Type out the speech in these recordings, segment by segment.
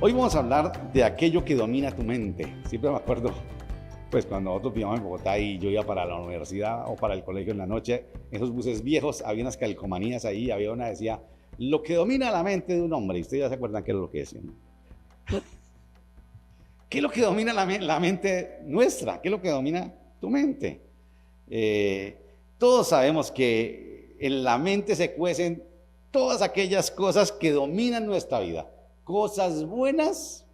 Hoy vamos a hablar de aquello que domina tu mente. Siempre me acuerdo, pues cuando nosotros vivíamos en Bogotá y yo iba para la universidad o para el colegio en la noche, en esos buses viejos había unas calcomanías ahí, había una que decía, lo que domina la mente de un hombre. Y ustedes ya se acuerdan qué era lo que decían, ¿no? ¿Qué es lo que domina la mente nuestra? ¿Qué es lo que domina tu mente? Todos sabemos que en la mente se cuecen todas aquellas cosas que dominan nuestra vida. Cosas buenas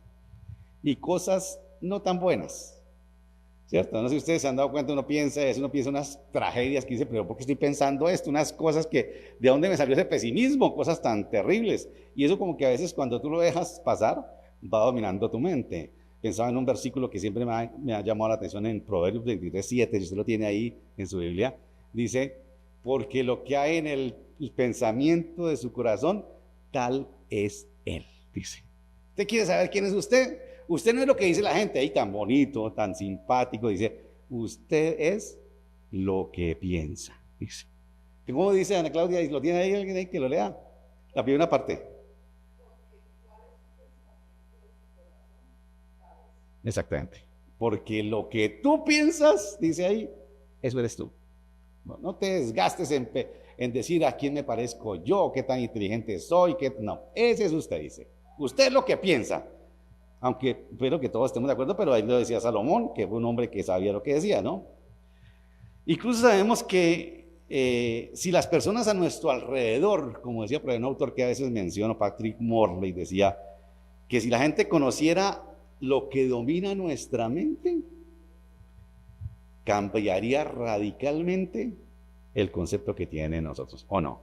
y cosas no tan buenas, ¿cierto? No sé si ustedes se han dado cuenta, uno piensa unas tragedias que dice, pero ¿por qué estoy pensando esto? Unas cosas que, ¿de dónde me salió ese pesimismo? Cosas tan terribles. Y eso como que a veces cuando tú lo dejas pasar, va dominando tu mente. Pensaba en un versículo que siempre me ha llamado la atención en Proverbios 23:7, si usted lo tiene ahí en su Biblia, dice, porque lo que hay en el pensamiento de su corazón, tal es él. Dice, ¿usted quiere saber quién es usted? Usted no es lo que dice la gente ahí tan bonito, tan simpático, dice, usted es lo que piensa, dice. ¿Cómo dice Ana Claudia? ¿Lo tiene ahí alguien ahí que lo lea? La primera parte. Exactamente. Porque lo que tú piensas, dice ahí, eso eres tú. No te desgastes en decir a quién me parezco yo, qué tan inteligente soy, no, ese es usted, dice. Usted es lo que piensa, aunque espero que todos estemos de acuerdo, pero ahí lo decía Salomón, que fue un hombre que sabía lo que decía, ¿no? Incluso sabemos que si las personas a nuestro alrededor, como decía por ahí un autor que a veces menciono, Patrick Morley, decía que si la gente conociera lo que domina nuestra mente, cambiaría radicalmente el concepto que tiene nosotros, ¿o no?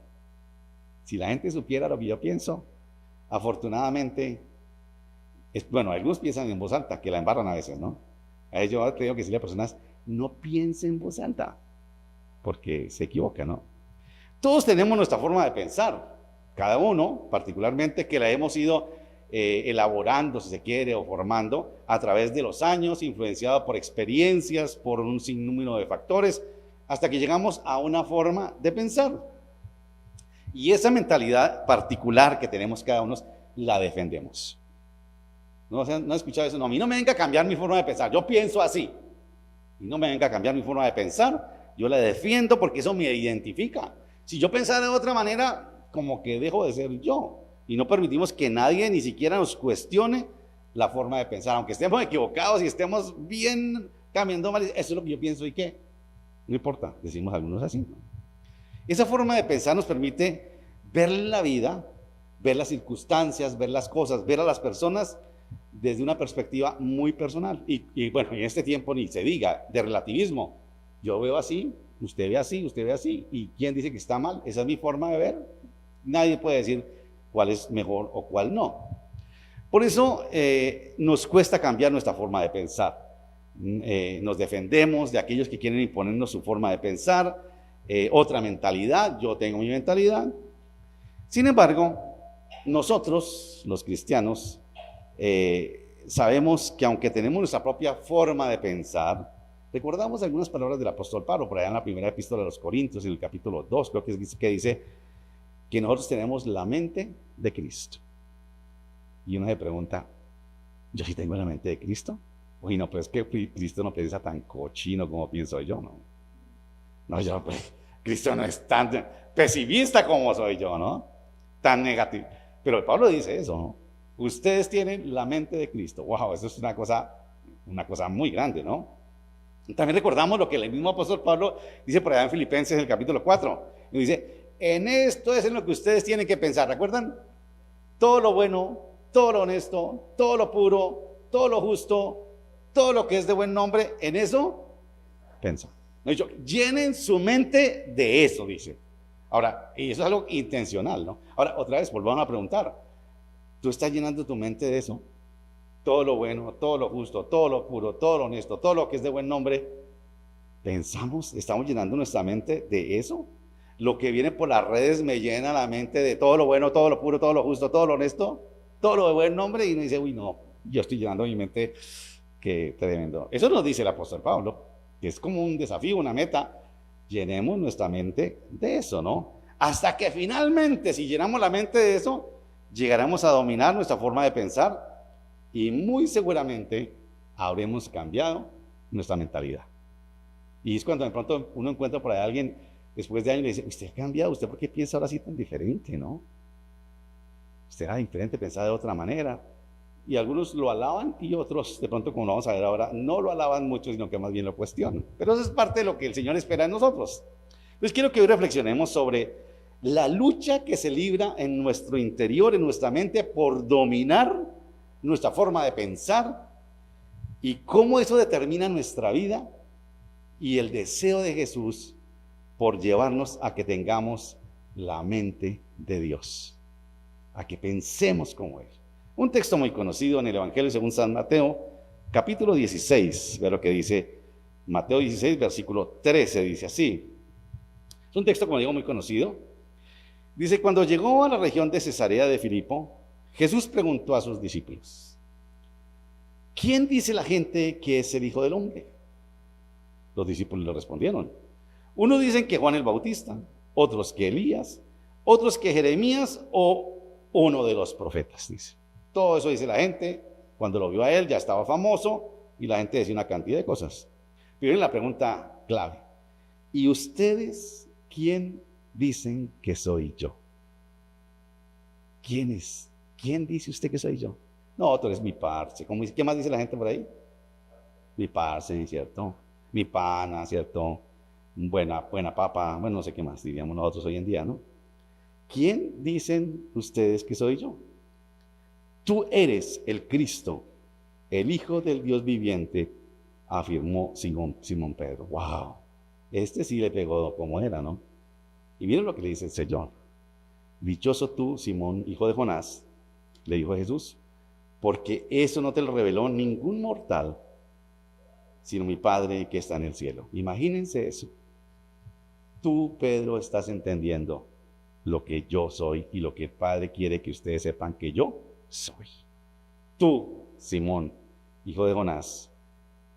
Si la gente supiera lo que yo pienso, afortunadamente, bueno, algunos piensan en voz alta, que la embarran a veces, ¿no? A ellos yo creo que decirle a personas, no piensen en voz alta, porque se equivocan, ¿no? Todos tenemos nuestra forma de pensar, cada uno, particularmente, que la hemos ido elaborando, si se quiere, o formando a través de los años, influenciado por experiencias, por un sinnúmero de factores, hasta que llegamos a una forma de pensar. Y esa mentalidad particular que tenemos cada uno, la defendemos. ¿No han escuchado eso? No, a mí no me venga a cambiar mi forma de pensar, yo pienso así. Y no me venga a cambiar mi forma de pensar, yo la defiendo porque eso me identifica. Si yo pensara de otra manera, como que dejo de ser yo. Y no permitimos que nadie ni siquiera nos cuestione la forma de pensar, aunque estemos equivocados y estemos bien cambiando mal, eso es lo que yo pienso y qué, no importa, decimos algunos así, ¿no? Esa forma de pensar nos permite ver la vida, ver las circunstancias, ver las cosas, ver a las personas desde una perspectiva muy personal. Y bueno, en este tiempo ni se diga de relativismo, yo veo así, usted ve así, usted ve así, y ¿quién dice que está mal? Esa es mi forma de ver, nadie puede decir cuál es mejor o cuál no. Por eso nos cuesta cambiar nuestra forma de pensar. Nos defendemos de aquellos que quieren imponernos su forma de pensar, otra mentalidad, yo tengo mi mentalidad. Sin embargo, nosotros, los cristianos, sabemos que aunque tenemos nuestra propia forma de pensar, recordamos algunas palabras del apóstol Pablo, por allá en la primera epístola de los Corintios, en el capítulo 2, creo que dice que nosotros tenemos la mente de Cristo. Y uno se pregunta, ¿yo sí tengo la mente de Cristo? Uy, no, pues es que Cristo no piensa tan cochino como pienso yo, ¿no? No, pues, Cristo no es tan pesimista como soy yo, ¿no? Tan negativo. Pero Pablo dice eso, ¿no? Ustedes tienen la mente de Cristo. Wow, eso es una cosa muy grande, ¿no? También recordamos lo que el mismo apóstol Pablo dice por allá en Filipenses, el capítulo 4. Y dice, en esto es en lo que ustedes tienen que pensar, ¿recuerdan? Todo lo bueno, todo lo honesto, todo lo puro, todo lo justo, todo lo que es de buen nombre, en eso piensa. Llenen su mente de eso, dice. Ahora, y eso es algo intencional, ¿no? Ahora, otra vez, volvamos a preguntar, ¿tú estás llenando tu mente de eso? Todo lo bueno, todo lo justo, todo lo puro, todo lo honesto, todo lo que es de buen nombre, ¿pensamos, estamos llenando nuestra mente de eso? Lo que viene por las redes me llena la mente de todo lo bueno, todo lo puro, todo lo justo, todo lo honesto, todo lo de buen nombre, y uno dice, uy, no, yo estoy llenando mi mente, qué tremendo. Eso nos dice el apóstol Pablo, que es como un desafío, una meta, llenemos nuestra mente de eso, ¿no? Hasta que finalmente, si llenamos la mente de eso, llegaremos a dominar nuestra forma de pensar y muy seguramente habremos cambiado nuestra mentalidad. Y es cuando de pronto uno encuentra por ahí a alguien después de años y le dice, usted ha cambiado, ¿usted por qué piensa ahora así tan diferente, no? Usted era diferente, pensaba de otra manera. Y algunos lo alaban y otros, de pronto como lo vamos a ver ahora, no lo alaban mucho, sino que más bien lo cuestionan. Pero eso es parte de lo que el Señor espera de nosotros. Entonces quiero que hoy reflexionemos sobre la lucha que se libra en nuestro interior, en nuestra mente, por dominar nuestra forma de pensar y cómo eso determina nuestra vida y el deseo de Jesús por llevarnos a que tengamos la mente de Dios, a que pensemos como Él. Un texto muy conocido en el Evangelio según San Mateo, capítulo 16, ve lo que dice Mateo 16, versículo 13, dice así. Es un texto, como digo, muy conocido. Dice, cuando llegó a la región de Cesarea de Filipo, Jesús preguntó a sus discípulos, ¿quién dice la gente que es el Hijo del Hombre? Los discípulos le respondieron, unos dicen que Juan el Bautista, otros que Elías, otros que Jeremías o uno de los profetas, dice. Todo eso dice la gente. Cuando lo vio a él ya estaba famoso y la gente decía una cantidad de cosas. Pero viene la pregunta clave. ¿Y ustedes quién dicen que soy yo? ¿Quién es? ¿Quién dice usted que soy yo? No, tú eres mi parce. ¿Qué más dice la gente por ahí? Mi parce, ¿cierto? Mi pana, ¿cierto? Buena papa. Bueno, no sé qué más diríamos nosotros hoy en día, ¿no? ¿Quién dicen ustedes que soy yo? Tú eres el Cristo, el Hijo del Dios viviente, afirmó Simón Pedro. ¡Wow! Este sí le pegó como era, ¿no? Y miren lo que le dice el Señor. Dichoso tú, Simón, hijo de Jonás, le dijo a Jesús, porque eso no te lo reveló ningún mortal, sino mi Padre que está en el cielo. Imagínense eso. Tú, Pedro, estás entendiendo lo que yo soy y lo que el Padre quiere que ustedes sepan que yo soy. Tú, Simón, hijo de Jonás,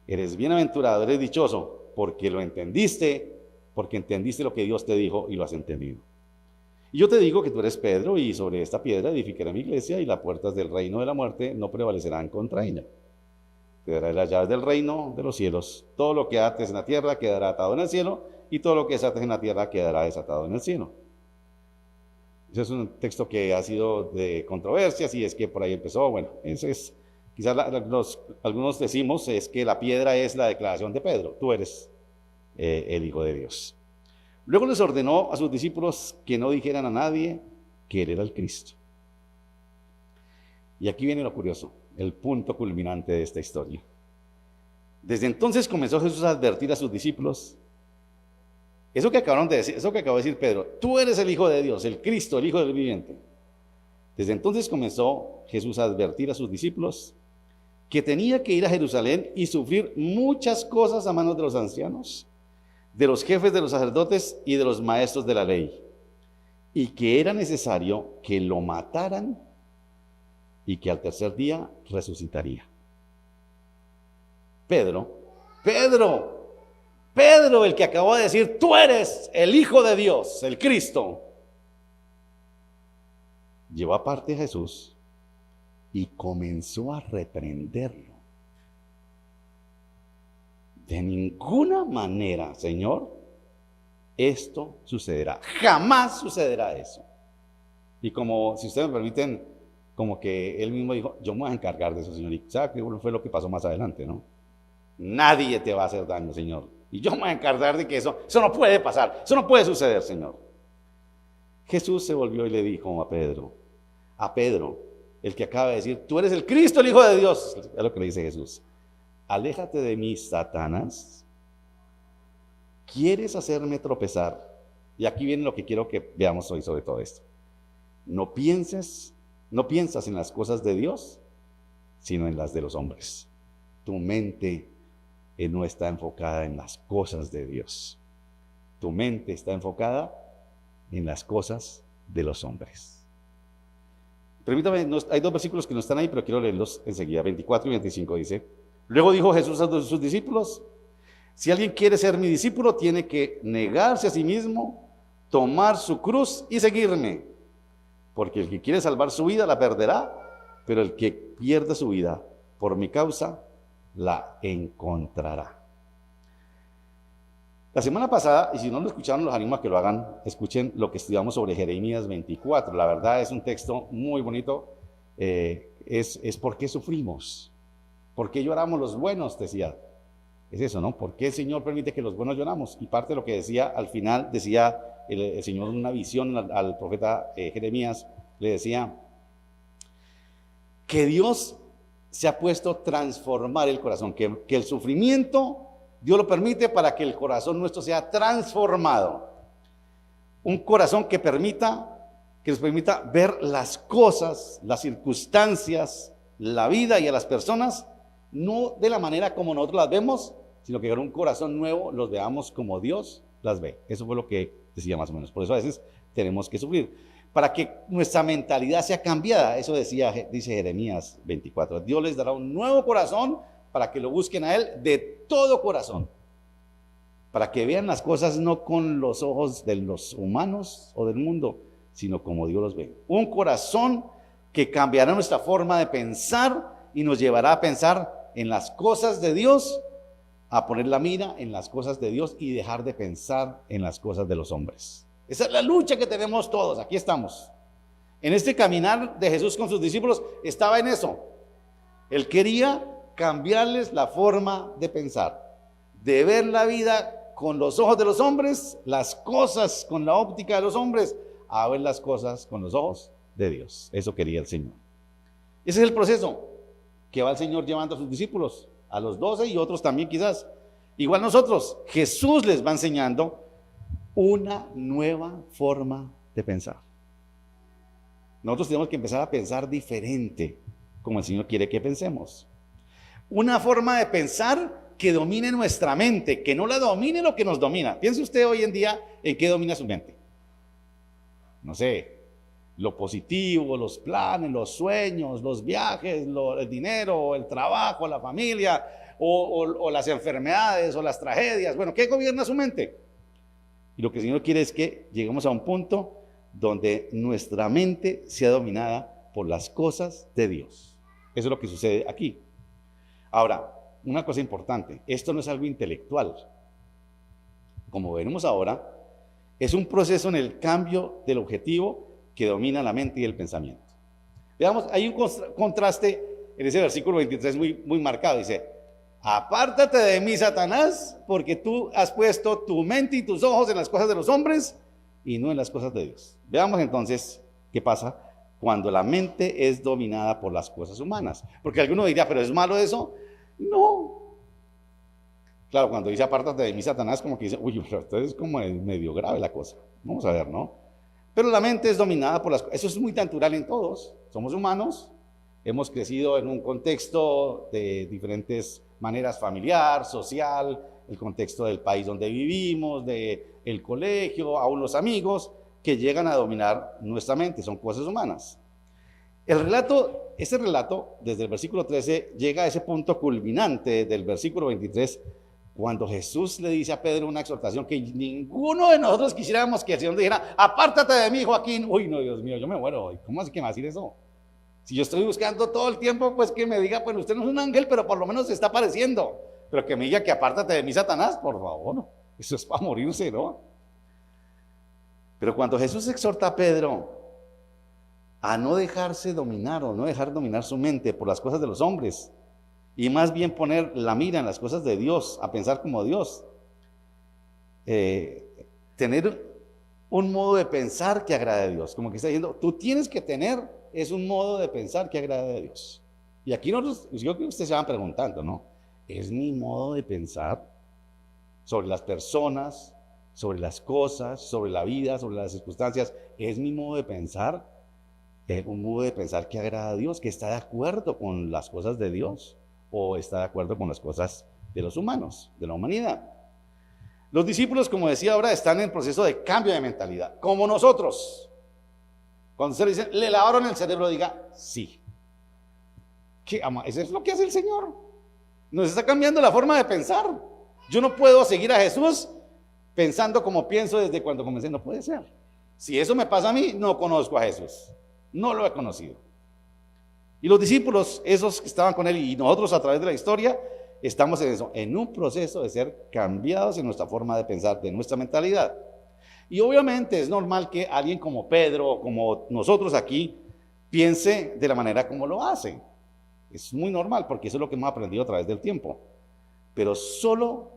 eres bienaventurado, eres dichoso, porque lo entendiste, porque entendiste lo que Dios te dijo y lo has entendido. Y yo te digo que tú eres Pedro, y sobre esta piedra edificaré mi iglesia, y las puertas del reino de la muerte no prevalecerán contra ella. Te daré las llaves del reino de los cielos. Todo lo que ates en la tierra quedará atado en el cielo, y todo lo que desates en la tierra quedará desatado en el cielo. Ese es un texto que ha sido de controversias y es que por ahí empezó. Bueno, ese es, quizás algunos decimos es que la piedra es la declaración de Pedro. Tú eres el Hijo de Dios. Luego les ordenó a sus discípulos que no dijeran a nadie que Él era el Cristo. Y aquí viene lo curioso, el punto culminante de esta historia. Desde entonces comenzó Jesús a advertir a sus discípulos. Eso que acabaron de decir, eso que acabó de decir Pedro, tú eres el Hijo de Dios, el Cristo, el Hijo del viviente. Desde entonces comenzó Jesús a advertir a sus discípulos que tenía que ir a Jerusalén y sufrir muchas cosas a manos de los ancianos, de los jefes de los sacerdotes y de los maestros de la ley, y que era necesario que lo mataran y que al tercer día resucitaría. Pedro, el que acabó de decir, tú eres el Hijo de Dios, el Cristo, llevó aparte a Jesús y comenzó a reprenderlo. De ninguna manera, Señor, esto sucederá. Jamás sucederá eso. Y como, si ustedes me permiten, como que él mismo dijo, yo me voy a encargar de eso, Señor. Y ¿sabe qué fue lo que pasó más adelante, no? Nadie te va a hacer daño, Señor. Y yo me voy a encargar de que eso no puede pasar, eso no puede suceder, Señor. Jesús se volvió y le dijo a Pedro, el que acaba de decir, tú eres el Cristo, el Hijo de Dios, es lo que le dice Jesús. Aléjate de mí, Satanás. ¿Quieres hacerme tropezar? Y aquí viene lo que quiero que veamos hoy sobre todo esto. No piensas en las cosas de Dios, sino en las de los hombres. Tu mente no está enfocada en las cosas de Dios. Tu mente está enfocada en las cosas de los hombres. Permítame, hay dos versículos que no están ahí, pero quiero leerlos enseguida. 24 y 25 dice, luego dijo Jesús a sus discípulos, si alguien quiere ser mi discípulo, tiene que negarse a sí mismo, tomar su cruz y seguirme. Porque el que quiere salvar su vida la perderá, pero el que pierda su vida por mi causa, la encontrará. La semana pasada, y si no lo escucharon, los animo a que lo hagan, escuchen lo que estudiamos sobre Jeremías 24. La verdad es un texto muy bonito. Es por qué sufrimos, por qué lloramos los buenos, decía. Es eso, ¿no? ¿Por qué el Señor permite que los buenos lloramos? Y parte de lo que decía al final, decía el Señor en una visión al profeta Jeremías, le decía que Dios se ha puesto a transformar el corazón, que el sufrimiento Dios lo permite para que el corazón nuestro sea transformado. Un corazón que nos permita ver las cosas, las circunstancias, la vida y a las personas, no de la manera como nosotros las vemos, sino que con un corazón nuevo los veamos como Dios las ve. Eso fue lo que decía más o menos. Por eso a veces tenemos que sufrir, para que nuestra mentalidad sea cambiada. Eso dice Jeremías 24. Dios les dará un nuevo corazón para que lo busquen a Él de todo corazón, para que vean las cosas no con los ojos de los humanos o del mundo, sino como Dios los ve. Un corazón que cambiará nuestra forma de pensar y nos llevará a pensar en las cosas de Dios, a poner la mira en las cosas de Dios y dejar de pensar en las cosas de los hombres. Esa es la lucha que tenemos todos. Aquí estamos. En este caminar de Jesús con sus discípulos estaba en eso. Él quería cambiarles la forma de pensar, de ver la vida con los ojos de los hombres, las cosas con la óptica de los hombres, a ver las cosas con los ojos de Dios. Eso quería el Señor. Ese es el proceso que va el Señor llevando a sus discípulos, a los 12 y otros también quizás. Igual nosotros, Jesús les va enseñando una nueva forma de pensar. Nosotros tenemos que empezar a pensar diferente, como el Señor quiere que pensemos. Una forma de pensar que domine nuestra mente, que no la domine lo que nos domina. Piense usted hoy en día en qué domina su mente. No sé, lo positivo, los planes, los sueños, los viajes, el dinero, el trabajo, la familia, o las enfermedades, o las tragedias. Bueno, ¿qué gobierna su mente? Y lo que el Señor quiere es que lleguemos a un punto donde nuestra mente sea dominada por las cosas de Dios. Eso es lo que sucede aquí. Ahora, una cosa importante, esto no es algo intelectual. Como veremos ahora, es un proceso en el cambio del objetivo que domina la mente y el pensamiento. Veamos, hay un contraste en ese versículo 23 muy marcado. Dice, apártate de mí, Satanás, porque tú has puesto tu mente y tus ojos en las cosas de los hombres y no en las cosas de Dios. Veamos entonces qué pasa cuando la mente es dominada por las cosas humanas. Porque alguno diría, ¿pero es malo eso? No. Claro, cuando dice apártate de mí, Satanás, como que dice, uy, pero esto es como medio grave la cosa. Vamos a ver, ¿no? Pero la mente es dominada por las cosas. Eso es muy natural en todos. Somos humanos. Hemos crecido en un contexto de diferentes maneras, familiar, social, el contexto del país donde vivimos, del colegio, aún los amigos, que llegan a dominar nuestra mente. Son cosas humanas. Ese relato, desde el versículo 13, llega a ese punto culminante del versículo 23, cuando Jesús le dice a Pedro una exhortación que ninguno de nosotros quisiéramos que el Señor dijera, apártate de mí, Joaquín. Uy, no, Dios mío, yo me muero hoy. ¿Cómo así que me va a decir eso? Si yo estoy buscando todo el tiempo, pues que me diga, pues usted no es un ángel, pero por lo menos se está apareciendo. Pero que me diga que apártate de mí, Satanás, por favor, no. Eso es para morirse, ¿no? Pero cuando Jesús exhorta a Pedro a no dejarse dominar o no dejar dominar su mente por las cosas de los hombres, y más bien poner la mira en las cosas de Dios, a pensar como Dios, tener un modo de pensar que agrade a Dios, como que está diciendo, tú tienes que tener es un modo de pensar que agrade a Dios. Y aquí nosotros, yo creo que ustedes se van preguntando, ¿no? ¿Es mi modo de pensar sobre las personas, sobre las cosas, sobre la vida, sobre las circunstancias? ¿Es mi modo de pensar? ¿Es un modo de pensar que agrada a Dios, que está de acuerdo con las cosas de Dios? ¿O está de acuerdo con las cosas de los humanos, de la humanidad? Los discípulos, como decía ahora, están en proceso de cambio de mentalidad, como nosotros. Cuando se le dicen, le lavaron el cerebro, diga, sí. ¿Qué, ama? Eso es lo que hace el Señor. Nos está cambiando la forma de pensar. Yo no puedo seguir a Jesús pensando como pienso desde cuando comencé. No puede ser. Si eso me pasa a mí, no conozco a Jesús. No lo he conocido. Y los discípulos, esos que estaban con él y nosotros a través de la historia, estamos en eso, en un proceso de ser cambiados en nuestra forma de pensar, de nuestra mentalidad. Y obviamente es normal que alguien como Pedro o como nosotros aquí piense de la manera como lo hace. Es muy normal porque eso es lo que hemos aprendido a través del tiempo. Pero solo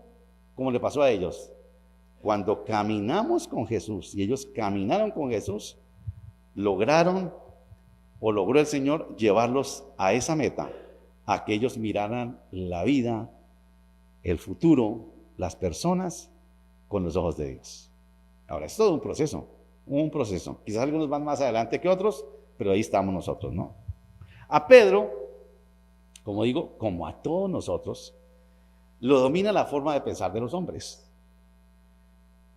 como le pasó a ellos, cuando caminamos con Jesús y ellos caminaron con Jesús, lograron o logró el Señor llevarlos a esa meta, a que ellos miraran la vida, el futuro, las personas con los ojos de Dios. Ahora, es todo un proceso. Quizás algunos van más adelante que otros, pero ahí estamos nosotros, ¿no? A Pedro, como digo, como a todos nosotros, lo domina la forma de pensar de los hombres.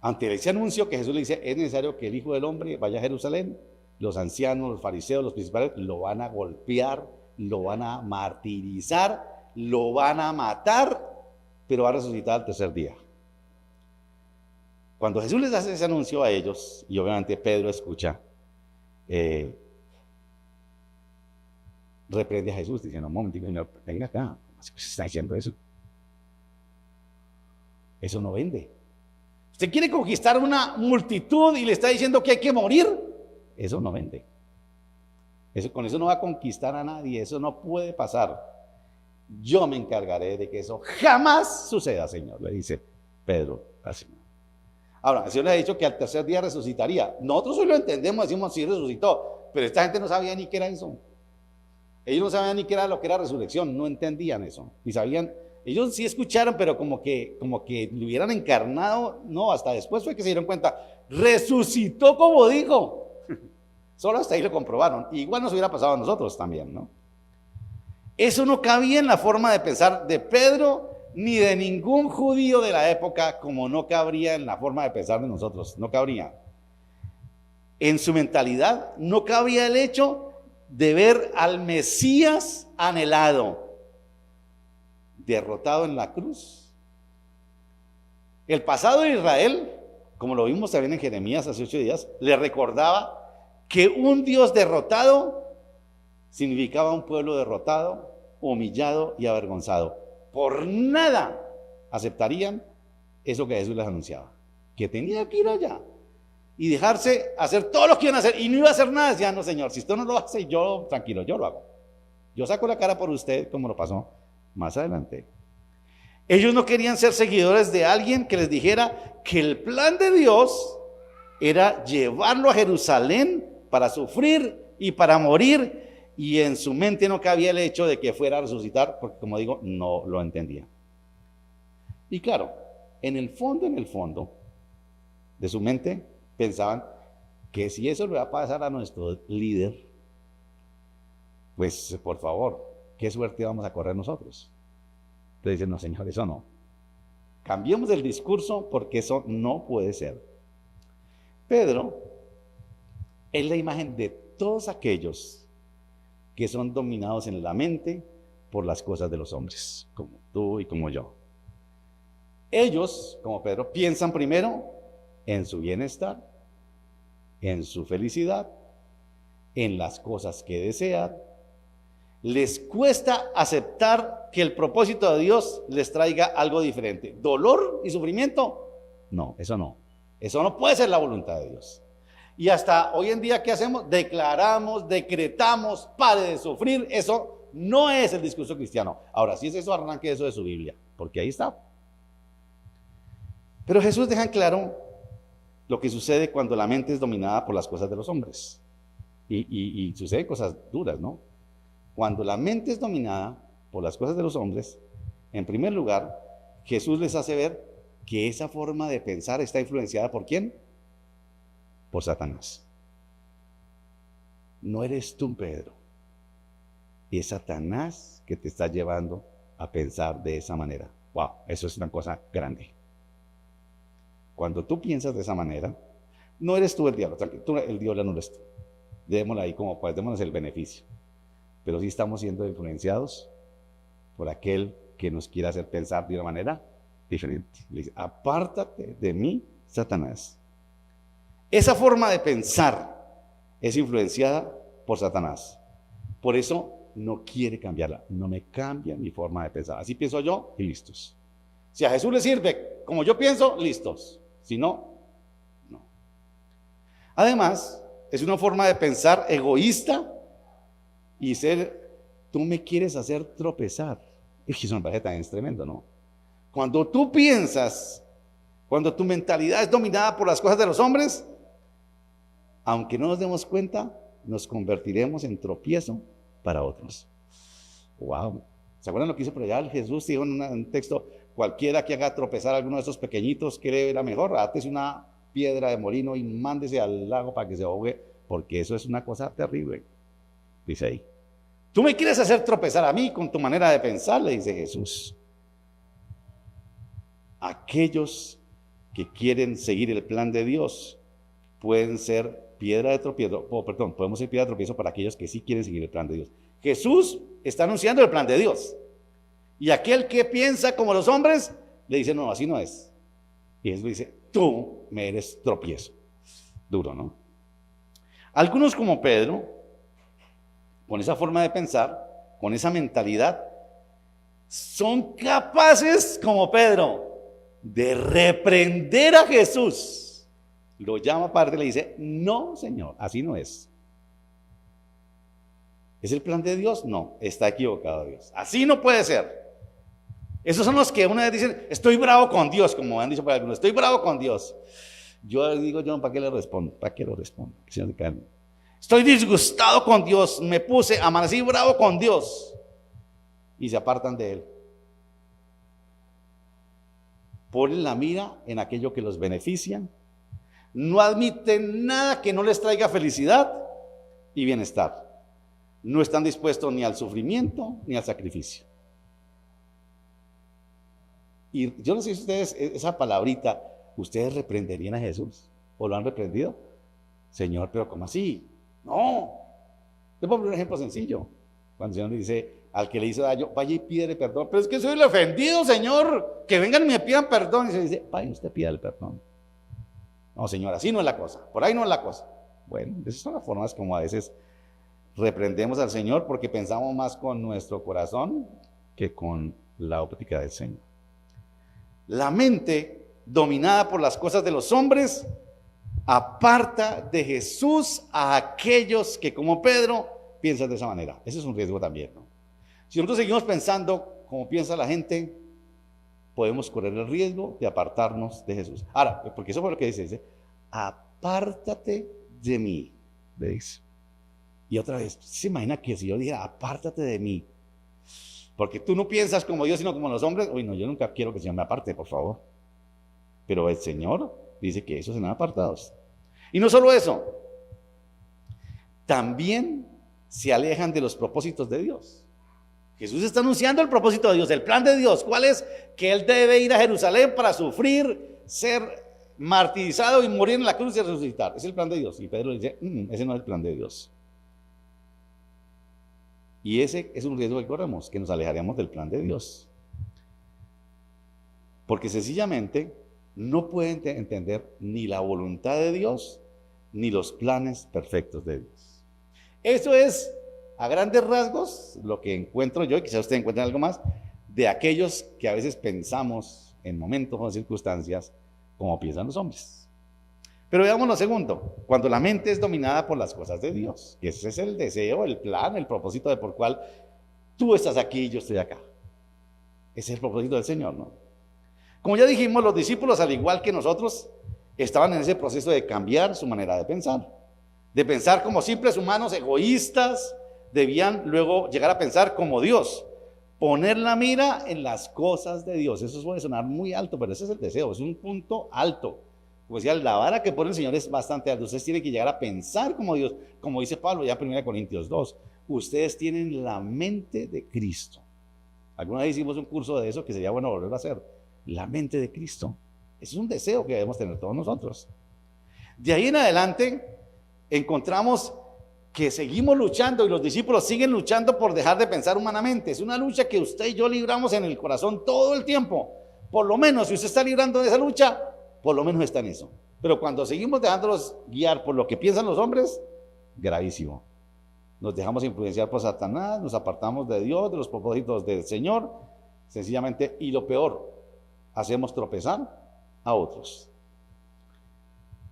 Ante ese anuncio que Jesús le dice, es necesario que el Hijo del Hombre vaya a Jerusalén, los ancianos, los fariseos, los principales, lo van a golpear, lo van a martirizar, lo van a matar, pero va a resucitar al tercer día. Cuando Jesús les hace ese anuncio a ellos, y obviamente Pedro escucha, reprende a Jesús, diciendo, un momento, Señor, venga acá, ¿cómo se está diciendo eso? Eso no vende. Usted quiere conquistar una multitud y le está diciendo que hay que morir. Eso no vende. Con eso no va a conquistar a nadie, eso no puede pasar. Yo me encargaré de que eso jamás suceda, Señor, le dice Pedro al Señor. Ahora, el Señor le ha dicho que al tercer día resucitaría. Nosotros hoy lo entendemos, decimos sí resucitó, pero esta gente no sabía ni qué era eso. Ellos no sabían ni qué era lo que era resurrección, no entendían eso. Ni sabían, ellos sí escucharon, pero como que lo hubieran encarnado, no, hasta después fue que se dieron cuenta, resucitó como dijo. Solo hasta ahí lo comprobaron. Igual nos hubiera pasado a nosotros también, ¿no? Eso no cabía en la forma de pensar de Pedro ni de ningún judío de la época, como no cabría en la forma de pensar de nosotros. No cabría. En su mentalidad no cabía el hecho de ver al Mesías anhelado, derrotado en la cruz. El pasado de Israel, como lo vimos también en Jeremías hace 8 días, le recordaba que un Dios derrotado significaba un pueblo derrotado, humillado y avergonzado. Por nada aceptarían eso que Jesús les anunciaba, que tenía que ir allá y dejarse hacer todo lo que iban a hacer y no iba a hacer nada. Decían, no, Señor, si usted no lo hace, yo, tranquilo, yo lo hago. Yo saco la cara por usted, como lo pasó más adelante. Ellos no querían ser seguidores de alguien que les dijera que el plan de Dios era llevarlo a Jerusalén para sufrir y para morir, y en su mente no cabía el hecho de que fuera a resucitar, porque como digo, no lo entendía. Y claro, en el fondo de su mente pensaban que si eso le va a pasar a nuestro líder, pues por favor, qué suerte vamos a correr nosotros. Entonces dicen, no, Señor, eso no. Cambiemos el discurso porque eso no puede ser. Pedro es la imagen de todos aquellos que son dominados en la mente por las cosas de los hombres, como tú y como yo. Ellos, como Pedro, piensan primero en su bienestar, en su felicidad, en las cosas que desean. Les cuesta aceptar que el propósito de Dios les traiga algo diferente. ¿Dolor y sufrimiento? No, eso no. Eso no puede ser la voluntad de Dios. Y hasta hoy en día, ¿qué hacemos? Declaramos, decretamos, pare de sufrir. Eso no es el discurso cristiano. Ahora, si es eso, arranque eso de su Biblia, porque ahí está. Pero Jesús deja en claro lo que sucede cuando la mente es dominada por las cosas de los hombres. Y suceden cosas duras, ¿no? Cuando la mente es dominada por las cosas de los hombres, en primer lugar, Jesús les hace ver que esa forma de pensar está influenciada ¿por quién? Por Satanás. No eres tú, Pedro. Es Satanás que te está llevando a pensar de esa manera. Wow, eso es una cosa grande. Cuando tú piensas de esa manera, no eres tú el diablo, tranquilo, el diablo no eres tú. Démosle ahí como pues, démonos el beneficio. Pero sí estamos siendo influenciados por aquel que nos quiere hacer pensar de una manera diferente. Le dice, apártate de mí, Satanás. Esa forma de pensar es influenciada por Satanás. Por eso no quiere cambiarla, no me cambia mi forma de pensar. Así pienso yo y listos. Si a Jesús le sirve como yo pienso, listos. Si no, no. Además, es una forma de pensar egoísta y tú me quieres hacer tropezar. Y eso me parece tan tremendo, ¿no? Cuando tú piensas, cuando tu mentalidad es dominada por las cosas de los hombres, aunque no nos demos cuenta, nos convertiremos en tropiezo para otros. Wow. ¿Se acuerdan lo que hizo por allá? Jesús dijo en un texto: cualquiera que haga tropezar a alguno de estos pequeñitos cree la mejor, átese una piedra de molino y mándese al lago para que se ahogue, porque eso es una cosa terrible. Dice ahí. Tú me quieres hacer tropezar a mí con tu manera de pensar, le dice Jesús. Aquellos que quieren seguir el plan de Dios pueden ser piedra de tropiezo, podemos ser piedra de tropiezo para aquellos que sí quieren seguir el plan de Dios. Jesús está anunciando el plan de Dios. Y aquel que piensa como los hombres, le dice: no, así no es. Y Jesús dice: tú me eres tropiezo. Duro, ¿no? Algunos, como Pedro, con esa forma de pensar, con esa mentalidad, son capaces, como Pedro, de reprender a Jesús. Lo llama aparte y le dice: no, Señor, así no es. ¿Es el plan de Dios? No, está equivocado Dios. Así no puede ser. Esos son los que una vez dicen: estoy bravo con Dios, como han dicho por algunos, estoy bravo con Dios. Yo digo: yo, ¿para qué le respondo? ¿Para qué lo respondo? Estoy disgustado con Dios, amanecí bravo con Dios. Y se apartan de Él. Ponen la mira en aquello que los beneficia, no admiten nada que no les traiga felicidad y bienestar. No están dispuestos ni al sufrimiento ni al sacrificio. Y yo no sé si ustedes, esa palabrita, ¿ustedes reprenderían a Jesús? ¿O lo han reprendido? Señor, pero ¿cómo así? No. Les voy a poner un ejemplo sencillo. Cuando el Señor le dice al que le hizo daño: vaya y pídele perdón. Pero es que soy el ofendido, Señor. Que vengan y me pidan perdón. Y se dice: vaya usted, pida el perdón. No, Señor, así no es la cosa. Por ahí no es la cosa. Bueno, esas son las formas como a veces reprendemos al Señor, porque pensamos más con nuestro corazón que con la óptica del Señor. La mente, dominada por las cosas de los hombres, aparta de Jesús a aquellos que, como Pedro, piensan de esa manera. Ese es un riesgo también, ¿no? Si nosotros seguimos pensando como piensa la gente, podemos correr el riesgo de apartarnos de Jesús. Ahora, porque eso fue lo que dice: apártate de mí, le dice. Y otra vez, ¿se imagina que si yo dijera: apártate de mí? Porque tú no piensas como Dios, sino como los hombres. Uy, no, yo nunca quiero que el Señor me aparte, por favor. Pero el Señor dice que esos serán apartados. Y no solo eso, también se alejan de los propósitos de Dios. Jesús está anunciando el propósito de Dios, el plan de Dios. ¿Cuál es? Que Él debe ir a Jerusalén para sufrir, ser martirizado y morir en la cruz y resucitar. Es el plan de Dios. Y Pedro dice: ese no es el plan de Dios. Y ese es un riesgo que corremos, que nos alejaremos del plan de Dios. Porque sencillamente no pueden entender ni la voluntad de Dios, ni los planes perfectos de Dios. Eso es, a grandes rasgos, lo que encuentro yo, y quizás ustedes encuentren algo más, de aquellos que a veces pensamos en momentos o circunstancias como piensan los hombres. Pero veamos lo segundo: cuando la mente es dominada por las cosas de Dios, que ese es el deseo, el plan, el propósito de por cual tú estás aquí y yo estoy acá. Ese es el propósito del Señor, ¿no? Como ya dijimos, los discípulos, al igual que nosotros, estaban en ese proceso de cambiar su manera de pensar como simples humanos egoístas. Debían luego llegar a pensar como Dios, poner la mira en las cosas de Dios. Eso puede sonar muy alto, pero ese es el deseo, es un punto alto. Como decía, la vara que pone el Señor es bastante alta. Ustedes tienen que llegar a pensar como Dios, como dice Pablo ya en 1 Corintios 2. Ustedes tienen la mente de Cristo. Alguna vez hicimos un curso de eso que sería bueno volverlo a hacer. La mente de Cristo. Ese es un deseo que debemos tener todos nosotros. De ahí en adelante encontramos que seguimos luchando, y los discípulos siguen luchando por dejar de pensar humanamente. Es una lucha que usted y yo libramos en el corazón todo el tiempo. Por lo menos, si usted está librando de esa lucha, por lo menos está en eso. Pero cuando seguimos dejándolos guiar por lo que piensan los hombres, gravísimo. nos dejamos influenciar por Satanás, nos apartamos de Dios, de los propósitos del Señor, sencillamente, y lo peor, hacemos tropezar a otros.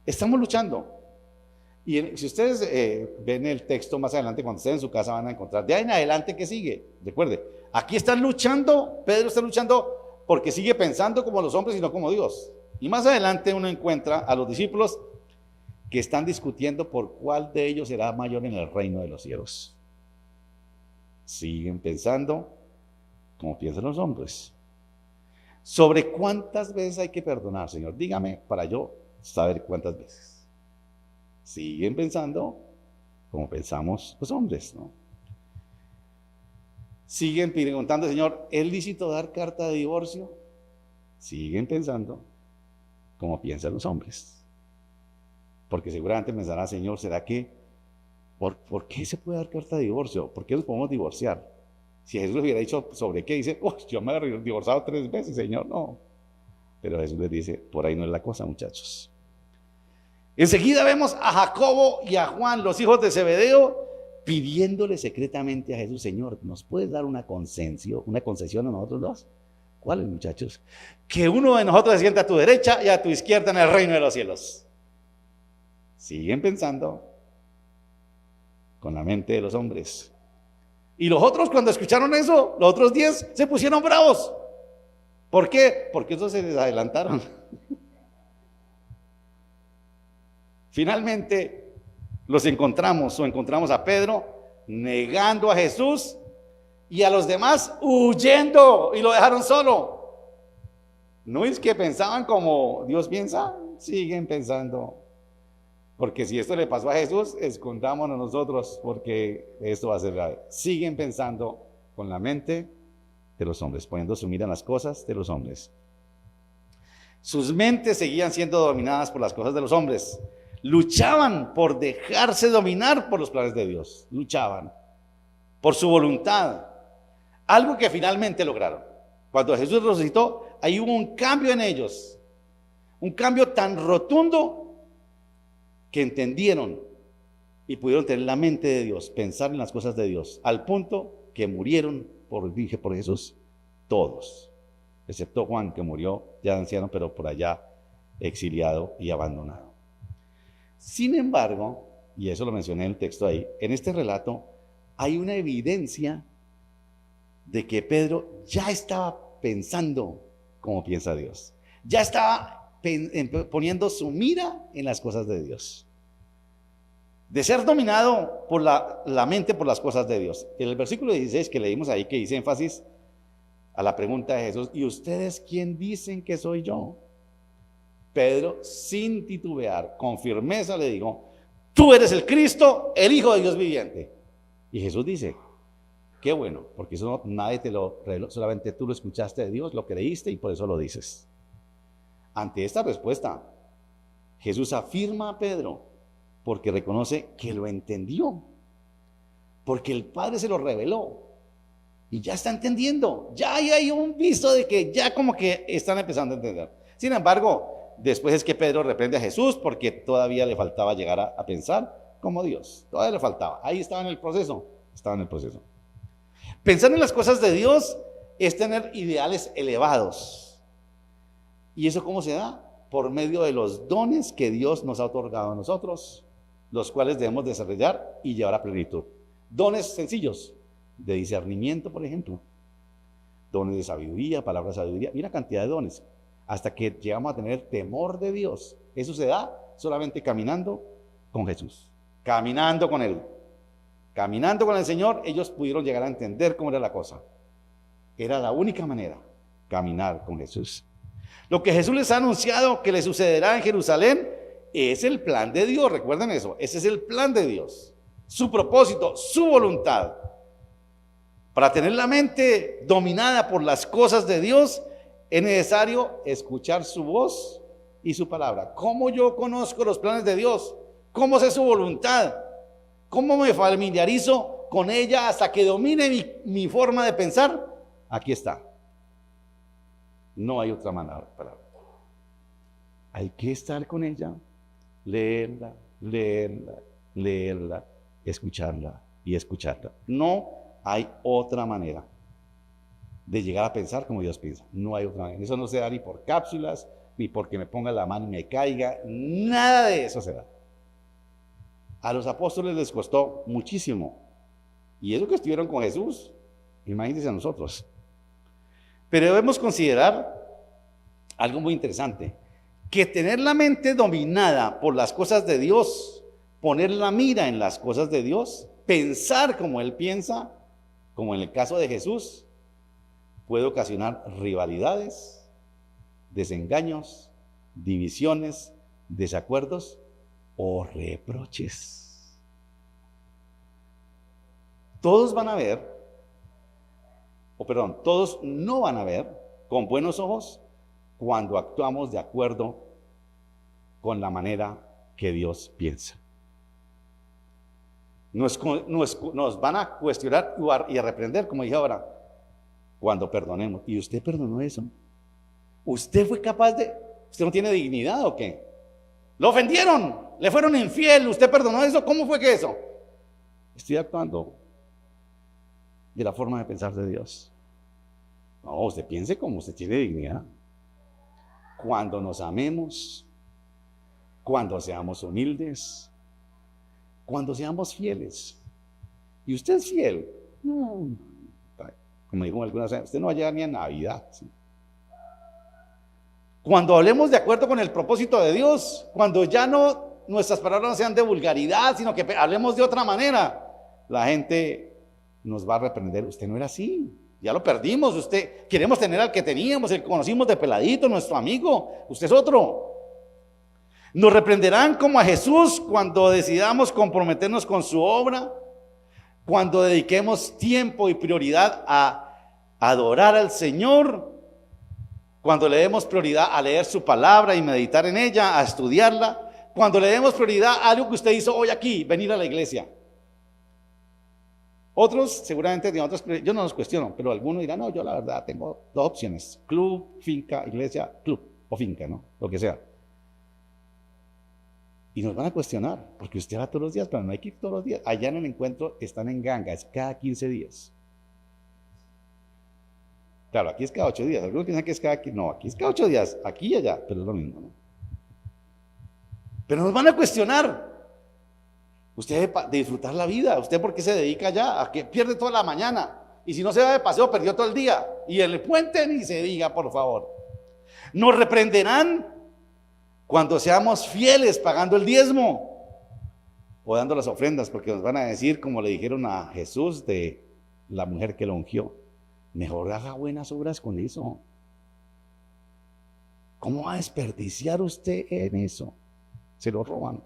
Estamos luchando. Y si ustedes ven el texto más adelante, cuando estén en su casa van a encontrar, de ahí en adelante, ¿qué sigue? Recuerde, aquí están luchando, Pedro está luchando porque sigue pensando como los hombres y no como Dios. Y más adelante uno encuentra a los discípulos que están discutiendo por cuál de ellos será mayor en el reino de los cielos. Siguen pensando como piensan los hombres. ¿Sobre cuántas veces hay que perdonar, Señor? Dígame para yo saber cuántas veces. Siguen pensando como pensamos los hombres, ¿no? Siguen preguntando, Señor, ¿es lícito dar carta de divorcio? Siguen pensando como piensan los hombres. Porque seguramente pensará, Señor, ¿será que por qué se puede dar carta de divorcio? ¿Por qué nos podemos divorciar? Si Jesús les hubiera dicho sobre qué, dice, yo me he divorciado 3 veces, Señor, no. Pero Jesús les dice, por ahí no es la cosa, muchachos. Enseguida vemos a Jacobo y a Juan, los hijos de Zebedeo, pidiéndole secretamente a Jesús, Señor, ¿nos puedes dar una concesión a nosotros dos? ¿Cuáles, muchachos? Que uno de nosotros se sienta a tu derecha y a tu izquierda en el reino de los cielos. Siguen pensando con la mente de los hombres. Y los otros, cuando escucharon eso, los otros 10 se pusieron bravos. ¿Por qué? Porque esos se les adelantaron. Finalmente los encontramos a Pedro negando a Jesús y a los demás huyendo y lo dejaron solo. ¿No es que pensaban como Dios piensa? Siguen pensando. Porque si esto le pasó a Jesús, escondámonos nosotros porque esto va a ser grave. Siguen pensando con la mente de los hombres, poniendo su mira en las cosas de los hombres. Sus mentes seguían siendo dominadas por las cosas de los hombres. Luchaban por dejarse dominar por los planes de Dios. Luchaban por su voluntad. Algo que finalmente lograron. Cuando Jesús resucitó, ahí hubo un cambio en ellos. Un cambio tan rotundo que entendieron y pudieron tener la mente de Dios, pensar en las cosas de Dios, al punto que murieron por Jesús todos, excepto Juan, que murió ya anciano, pero por allá exiliado y abandonado. Sin embargo, y eso lo mencioné en el texto ahí, en este relato hay una evidencia de que Pedro ya estaba pensando como piensa Dios, ya estaba poniendo su mira en las cosas de Dios, de ser dominado por la mente por las cosas de Dios. En el versículo 16 que leímos ahí, que dice énfasis a la pregunta de Jesús, ¿y ustedes quién dicen que soy yo? Pedro, sin titubear, con firmeza le dijo, tú eres el Cristo, el Hijo de Dios viviente. Y Jesús dice, qué bueno, porque eso nadie te lo reveló, solamente tú lo escuchaste de Dios, lo creíste y por eso lo dices. Ante esta respuesta, Jesús afirma a Pedro, porque reconoce que lo entendió, porque el Padre se lo reveló, y ya está entendiendo, ya hay un visto de que ya como que están empezando a entender. Sin embargo, después es que Pedro reprende a Jesús, porque todavía le faltaba llegar a pensar como Dios, todavía le faltaba, ahí estaba en el proceso, Pensar en las cosas de Dios es tener ideales elevados. ¿Y eso cómo se da? Por medio de los dones que Dios nos ha otorgado a nosotros, los cuales debemos desarrollar y llevar a plenitud. Dones sencillos, de discernimiento, por ejemplo. Dones de sabiduría, palabras de sabiduría, y una cantidad de dones. Hasta que llegamos a tener temor de Dios. Eso se da solamente caminando con Jesús, caminando con Él. Caminando con el Señor, ellos pudieron llegar a entender cómo era la cosa. Era la única manera, caminar con Jesús. Lo que Jesús les ha anunciado que les sucederá en Jerusalén es el plan de Dios, recuerden eso, ese es el plan de Dios, su propósito, su voluntad. Para tener la mente dominada por las cosas de Dios, es necesario escuchar su voz y su palabra. ¿Cómo yo conozco los planes de Dios? ¿Cómo sé su voluntad? ¿Cómo me familiarizo con ella hasta que domine mi forma de pensar? Aquí está. No hay otra manera para verlo. Hay que estar con ella, leerla, escucharla y escucharlo. No hay otra manera de llegar a pensar como Dios piensa. No hay otra manera. Eso no se da ni por cápsulas, ni porque me ponga la mano y me caiga. Nada de eso se da. A los apóstoles les costó muchísimo. Y eso que estuvieron con Jesús, imagínense a nosotros. Pero debemos considerar algo muy interesante, que tener la mente dominada por las cosas de Dios, poner la mira en las cosas de Dios, pensar como Él piensa, como en el caso de Jesús, puede ocasionar rivalidades, desengaños, divisiones, desacuerdos o reproches. Todos no van a ver con buenos ojos cuando actuamos de acuerdo con la manera que Dios piensa. Nos van a cuestionar y a reprender, como dije ahora, cuando perdonemos. ¿Y usted perdonó eso? ¿Usted fue capaz de...? ¿Usted no tiene dignidad o qué? ¿Lo ofendieron? ¿Le fueron infiel? ¿Usted perdonó eso? ¿Cómo fue que eso? Estoy actuando de la forma de pensar de Dios. No, usted piense como usted tiene dignidad. Cuando nos amemos, cuando seamos humildes, cuando seamos fieles. ¿Y usted es fiel? No. Como dijo algunas veces, usted no va a llegar ni a Navidad. ¿Sí? Cuando hablemos de acuerdo con el propósito de Dios, cuando ya no nuestras palabras no sean de vulgaridad, sino que hablemos de otra manera, la gente nos va a reprender. Usted no era así. Ya lo perdimos, queremos tener al que teníamos, el que conocimos de peladito, nuestro amigo, usted es otro. Nos reprenderán como a Jesús cuando decidamos comprometernos con su obra, cuando dediquemos tiempo y prioridad a adorar al Señor, cuando le demos prioridad a leer su palabra y meditar en ella, a estudiarla, cuando le demos prioridad a algo que usted hizo hoy aquí, venir a la iglesia. Otros, seguramente, yo no los cuestiono, pero algunos dirán, no, yo la verdad tengo dos opciones, club, finca, iglesia, club o finca, ¿no? Lo que sea. Y nos van a cuestionar, porque usted va todos los días, pero no hay que ir todos los días. Allá en el encuentro están en ganga, es cada 15 días. Claro, aquí es cada 8 días, algunos piensan que es cada 15, no, aquí es cada 8 días, aquí y allá, pero es lo mismo, ¿no? Pero nos van a cuestionar. Usted debe disfrutar la vida. ¿Usted por qué se dedica allá? ¿A qué pierde toda la mañana? Y si no se va de paseo, perdió todo el día. Y el puente ni se diga, por favor. Nos reprenderán cuando seamos fieles pagando el diezmo o dando las ofrendas, porque nos van a decir, como le dijeron a Jesús de la mujer que lo ungió, mejor haga buenas obras con eso. ¿Cómo va a desperdiciar usted en eso? Se lo roban.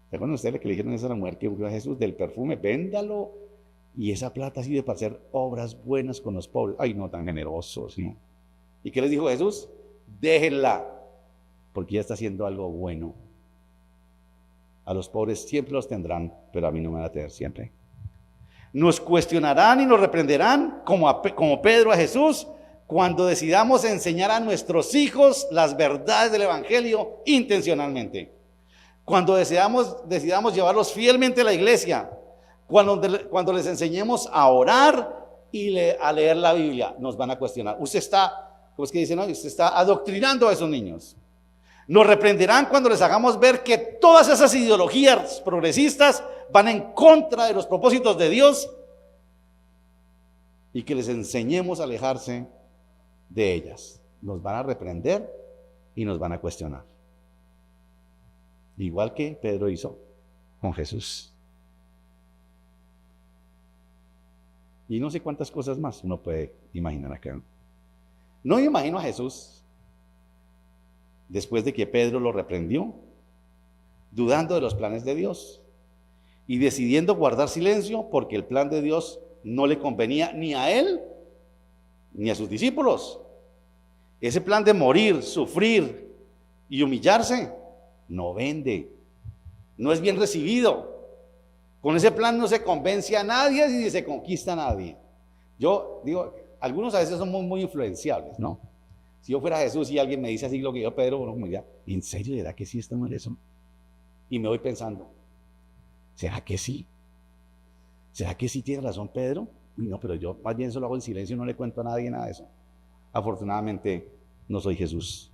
¿Se acuerdan ustedes que le dijeron eso a la mujer que ungió a Jesús del perfume? Véndalo y esa plata sirve para hacer obras buenas con los pobres. Ay, no, tan generosos, ¿no? ¿Y qué les dijo Jesús? Déjenla, porque ya está haciendo algo bueno. A los pobres siempre los tendrán, pero a mí no me van a tener siempre. Nos cuestionarán y nos reprenderán, como Pedro a Jesús, cuando decidamos enseñar a nuestros hijos las verdades del Evangelio intencionalmente. Cuando decidamos llevarlos fielmente a la iglesia, cuando les enseñemos a orar y a leer la Biblia, nos van a cuestionar. Usted está, ¿cómo es que dicen hoy? Usted está adoctrinando a esos niños. Nos reprenderán cuando les hagamos ver que todas esas ideologías progresistas van en contra de los propósitos de Dios y que les enseñemos a alejarse de ellas. Nos van a reprender y nos van a cuestionar. Igual que Pedro hizo con Jesús. Y no sé cuántas cosas más uno puede imaginar acá. No me imagino a Jesús, después de que Pedro lo reprendió, dudando de los planes de Dios y decidiendo guardar silencio porque el plan de Dios no le convenía ni a él ni a sus discípulos. Ese plan de morir, sufrir y humillarse no vende, no es bien recibido. Con ese plan no se convence a nadie ni se conquista a nadie. Yo digo, algunos a veces somos muy influenciables, ¿no? Si yo fuera Jesús y alguien me dice así lo que yo, Pedro, bueno, como diría, ¿en serio será que sí estamos en eso? Y me voy pensando, ¿será que sí? ¿Será que sí tiene razón Pedro? Uy, no, pero yo más bien solo hago en silencio, no le cuento a nadie nada de eso. Afortunadamente no soy Jesús,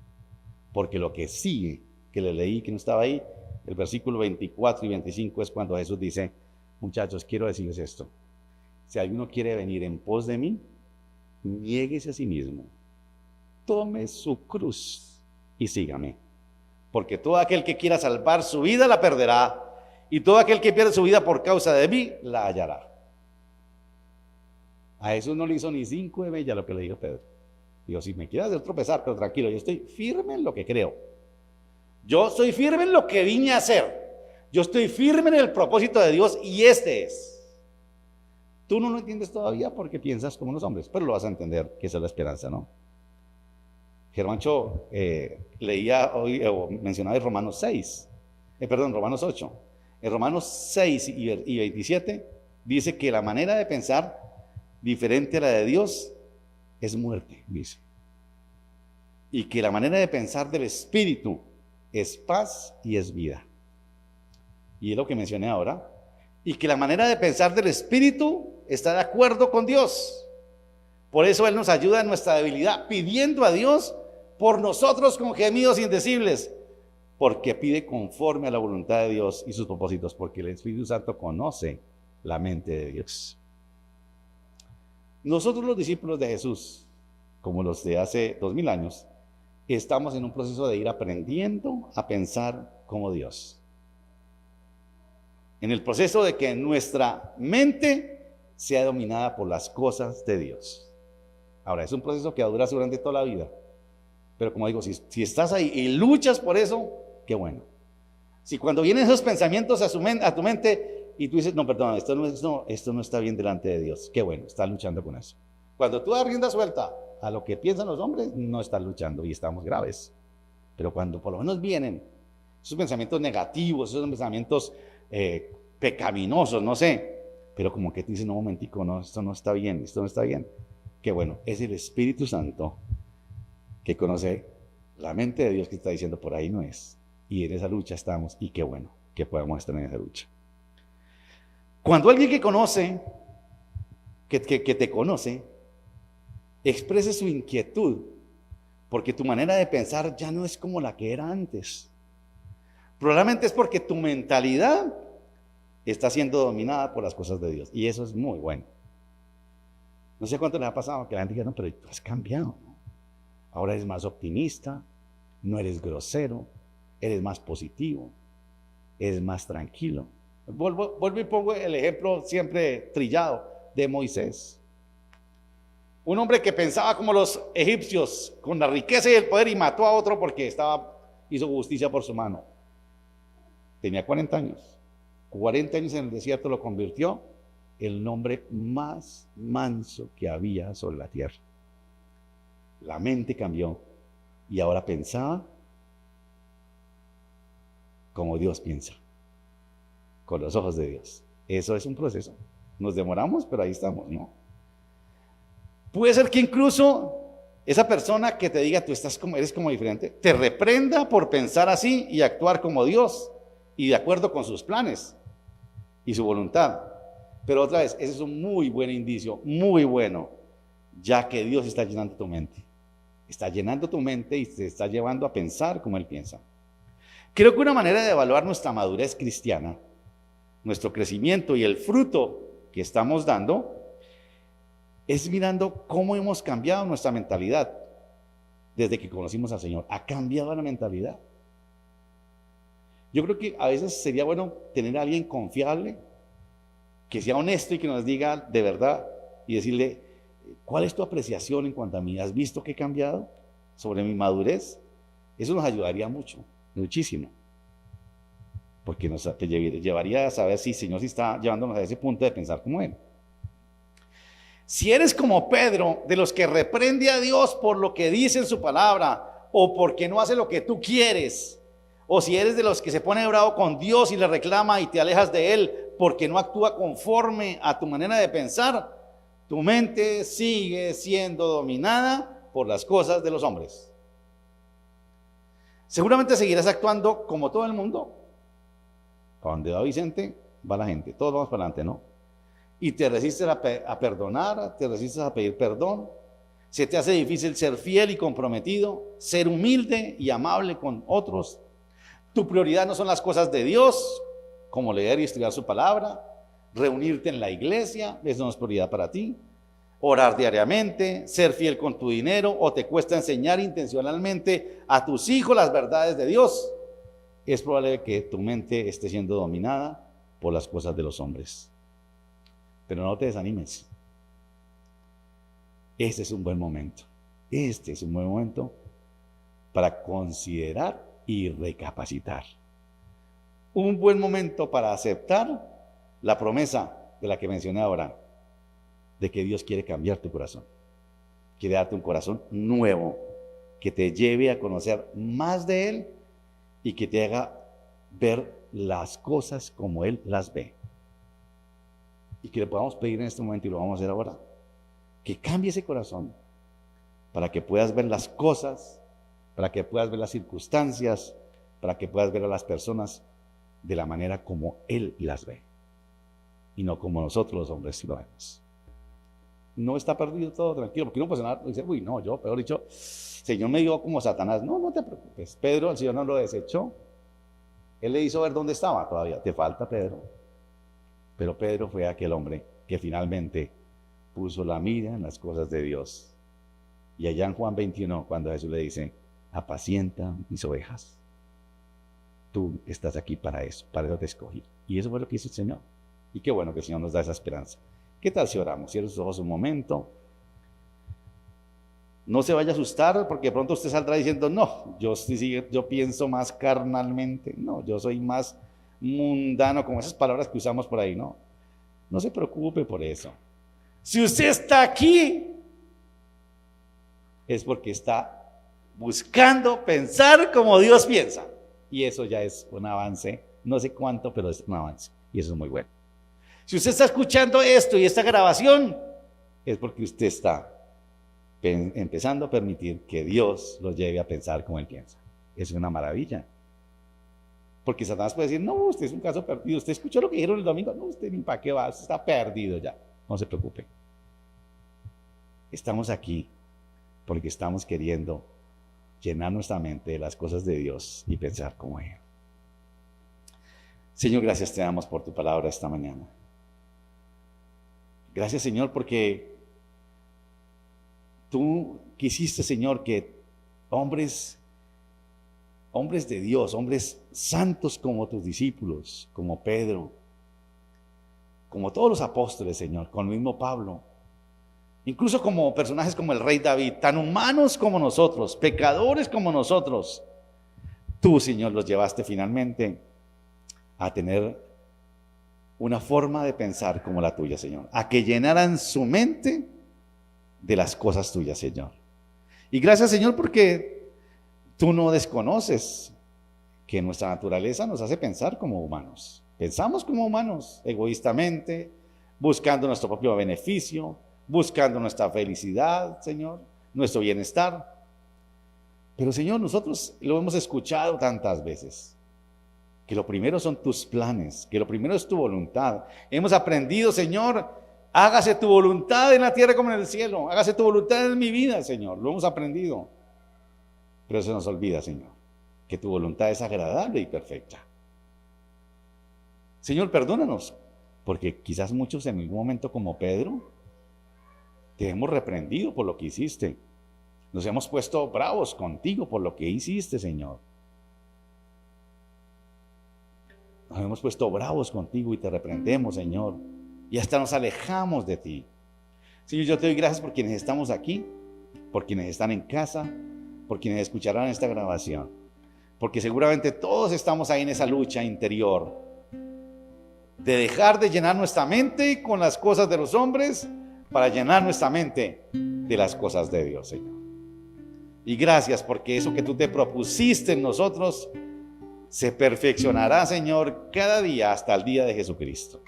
porque lo que sigue, que le leí, que no estaba ahí, el versículo 24 y 25 es cuando Jesús dice, muchachos, quiero decirles esto, si alguno quiere venir en pos de mí, niéguese a sí mismo, tome su cruz y sígame, porque todo aquel que quiera salvar su vida la perderá, y todo aquel que pierde su vida por causa de mí la hallará. A Jesús no le hizo ni 5 de mella lo que le dijo Pedro. Digo, si me quieres hacer tropezar, pero tranquilo, yo estoy firme en lo que creo. Yo estoy firme en lo que vine a hacer. Yo estoy firme en el propósito de Dios y este es. Tú no lo entiendes todavía porque piensas como los hombres, pero lo vas a entender, que esa es la esperanza, ¿no? Germancho leía hoy, o mencionaba en Romanos 6, Romanos 8. En Romanos 6 y 27 dice que la manera de pensar diferente a la de Dios es muerte, dice. Y que la manera de pensar del Espíritu es paz y es vida. Y es lo que mencioné ahora. Y que la manera de pensar del Espíritu está de acuerdo con Dios. Por eso Él nos ayuda en nuestra debilidad, pidiendo a Dios por nosotros con gemidos indecibles, porque pide conforme a la voluntad de Dios y sus propósitos, porque el Espíritu Santo conoce la mente de Dios. Nosotros los discípulos de Jesús, como los de hace 2000 años, estamos en un proceso de ir aprendiendo a pensar como Dios. En el proceso de que nuestra mente sea dominada por las cosas de Dios. Ahora, es un proceso que va a durar durante toda la vida. Pero como digo, si estás ahí y luchas por eso, qué bueno. Si cuando vienen esos pensamientos a tu mente y tú dices, no, perdón, esto no está bien delante de Dios, qué bueno, estás luchando con eso. Cuando tú das rienda suelta a lo que piensan los hombres, no estás luchando y estamos graves. Pero cuando por lo menos vienen esos pensamientos negativos, esos pensamientos pecaminosos, no sé, pero como que te dicen, no, momentico, no, esto no está bien, qué bueno, es el Espíritu Santo que conoce la mente de Dios que está diciendo por ahí no es. Y en esa lucha estamos y qué bueno que podamos estar en esa lucha. Cuando alguien que conoce, que te conoce, exprese su inquietud, porque tu manera de pensar ya no es como la que era antes. Probablemente es porque tu mentalidad está siendo dominada por las cosas de Dios. Y eso es muy bueno. No sé cuánto les ha pasado que la gente diga, no, pero tú has cambiado, ¿no? Ahora eres más optimista, no eres grosero, eres más positivo, eres más tranquilo. Vuelvo y pongo el ejemplo siempre trillado de Moisés. Un hombre que pensaba como los egipcios, con la riqueza y el poder, y mató a otro porque hizo justicia por su mano. Tenía 40 años. 40 años en el desierto lo convirtió en el hombre más manso que había sobre la tierra. La mente cambió y ahora pensaba como Dios piensa, con los ojos de Dios. Eso es un proceso. Nos demoramos, pero ahí estamos, ¿no? Puede ser que incluso esa persona que te diga, eres como diferente, te reprenda por pensar así y actuar como Dios y de acuerdo con sus planes y su voluntad. Pero otra vez, ese es un muy buen indicio, muy bueno, ya que Dios está llenando tu mente. Está llenando tu mente y te está llevando a pensar como Él piensa. Creo que una manera de evaluar nuestra madurez cristiana, nuestro crecimiento y el fruto que estamos dando, es mirando cómo hemos cambiado nuestra mentalidad desde que conocimos al Señor. Ha cambiado la mentalidad. Yo creo que a veces sería bueno tener a alguien confiable, que sea honesto y que nos diga de verdad y decirle, ¿cuál es tu apreciación en cuanto a mí? ¿Has visto que he cambiado sobre mi madurez? Eso nos ayudaría mucho, muchísimo. Porque nos llevaría a saber si el Señor sí está llevándonos a ese punto de pensar como Él. Si eres como Pedro, de los que reprende a Dios por lo que dice en su palabra, o porque no hace lo que tú quieres, o si eres de los que se pone bravo con Dios y le reclama y te alejas de Él porque no actúa conforme a tu manera de pensar, tu mente sigue siendo dominada por las cosas de los hombres. Seguramente seguirás actuando como todo el mundo. Para donde va Vicente, va la gente. Todos vamos para adelante, ¿no? y te resistes a perdonar, te resistes a pedir perdón, se te hace difícil ser fiel y comprometido, ser humilde y amable con otros. Tu prioridad no son las cosas de Dios, como leer y estudiar su palabra, reunirte en la iglesia, eso no es prioridad para ti. Orar diariamente, ser fiel con tu dinero, o te cuesta enseñar intencionalmente a tus hijos las verdades de Dios. Es probable que tu mente esté siendo dominada por las cosas de los hombres. Pero no te desanimes. Este es un buen momento. Este es un buen momento para considerar y recapacitar. Un buen momento para aceptar la promesa de la que mencioné ahora, de que Dios quiere cambiar tu corazón. Quiere darte un corazón nuevo, que te lleve a conocer más de Él y que te haga ver las cosas como Él las ve. Y que le podamos pedir en este momento, y lo vamos a hacer ahora, que cambie ese corazón para que puedas ver las cosas, para que puedas ver las circunstancias, para que puedas ver a las personas de la manera como Él las ve y no como nosotros los hombres lo vemos. No está perdido todo, tranquilo, porque uno puede sonar, dice, uy, no, yo, peor dicho, Señor me dio como Satanás. No, no te preocupes. Pedro, el Señor no lo desechó. Él le hizo ver dónde estaba. Todavía te falta, Pedro. Pero Pedro fue aquel hombre que finalmente puso la mira en las cosas de Dios. Y allá en Juan 21, cuando Jesús le dice, apacienta mis ovejas. Tú estás aquí para eso te escogí. Y eso fue lo que hizo el Señor. Y qué bueno que el Señor nos da esa esperanza. ¿Qué tal si oramos? Cierra sus ojos un momento. No se vaya a asustar porque de pronto usted saldrá diciendo, no, yo pienso más carnalmente. No, yo soy más mundano, como esas palabras que usamos por ahí. No, no se preocupe por eso. Si usted está aquí, es porque está buscando pensar como Dios piensa. Y eso ya es un avance, no sé cuánto, pero es un avance. Y eso es muy bueno. Si usted está escuchando esto y esta grabación, es porque usted está empezando a permitir que Dios lo lleve a pensar como Él piensa. Es una maravilla. Porque Satanás puede decir, no, usted es un caso perdido. Usted escuchó lo que dijeron el domingo. No, usted ni para qué va, usted está perdido ya. No se preocupe. Estamos aquí porque estamos queriendo llenar nuestra mente de las cosas de Dios y pensar como Él. Señor, gracias te damos por tu palabra esta mañana. Gracias, Señor, porque tú quisiste, Señor, que hombres de Dios, hombres santos como tus discípulos, como Pedro, como todos los apóstoles, Señor, con el mismo Pablo, incluso como personajes como el rey David, tan humanos como nosotros, pecadores como nosotros, tú, Señor, los llevaste finalmente a tener una forma de pensar como la tuya, Señor, a que llenaran su mente de las cosas tuyas, Señor. Y gracias, Señor, porque tú no desconoces que nuestra naturaleza nos hace pensar como humanos. Pensamos como humanos, egoístamente, buscando nuestro propio beneficio, buscando nuestra felicidad, Señor, nuestro bienestar. Pero, Señor, nosotros lo hemos escuchado tantas veces, que lo primero son tus planes, que lo primero es tu voluntad. Hemos aprendido, Señor, hágase tu voluntad en la tierra como en el cielo, hágase tu voluntad en mi vida, Señor, lo hemos aprendido. Pero se nos olvida, Señor, que tu voluntad es agradable y perfecta. Señor, perdónanos, porque quizás muchos en algún momento como Pedro, te hemos reprendido por lo que hiciste. Nos hemos puesto bravos contigo por lo que hiciste, Señor. Nos hemos puesto bravos contigo y te reprendemos, Señor. Y hasta nos alejamos de ti. Señor, yo te doy gracias por quienes estamos aquí, por quienes están en casa, por quienes escucharán esta grabación. Porque seguramente todos estamos ahí en esa lucha interior de dejar de llenar nuestra mente con las cosas de los hombres para llenar nuestra mente de las cosas de Dios, Señor. Y gracias porque eso que tú te propusiste en nosotros se perfeccionará, Señor, cada día hasta el día de Jesucristo.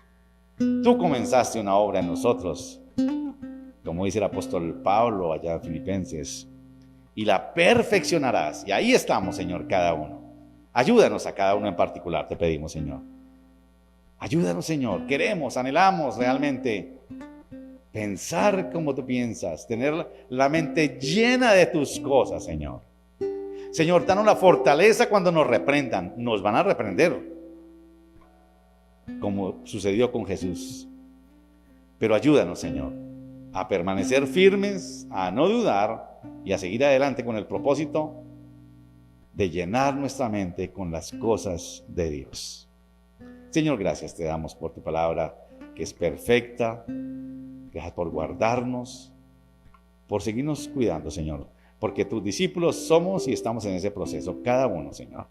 Tú comenzaste una obra en nosotros, como dice el apóstol Pablo allá en Filipenses, y la perfeccionarás. Y ahí estamos, Señor, cada uno. Ayúdanos a cada uno en particular, te pedimos, Señor. Ayúdanos, Señor. Queremos, anhelamos realmente pensar como tú piensas, tener la mente llena de tus cosas, Señor. Señor, danos la fortaleza cuando nos reprendan. Nos van a reprender, como sucedió con Jesús. Pero ayúdanos, Señor, a permanecer firmes, a no dudar y a seguir adelante con el propósito de llenar nuestra mente con las cosas de Dios. Señor, gracias te damos por tu palabra que es perfecta. Gracias por guardarnos, por seguirnos cuidando, Señor, porque tus discípulos somos y estamos en ese proceso, cada uno, Señor.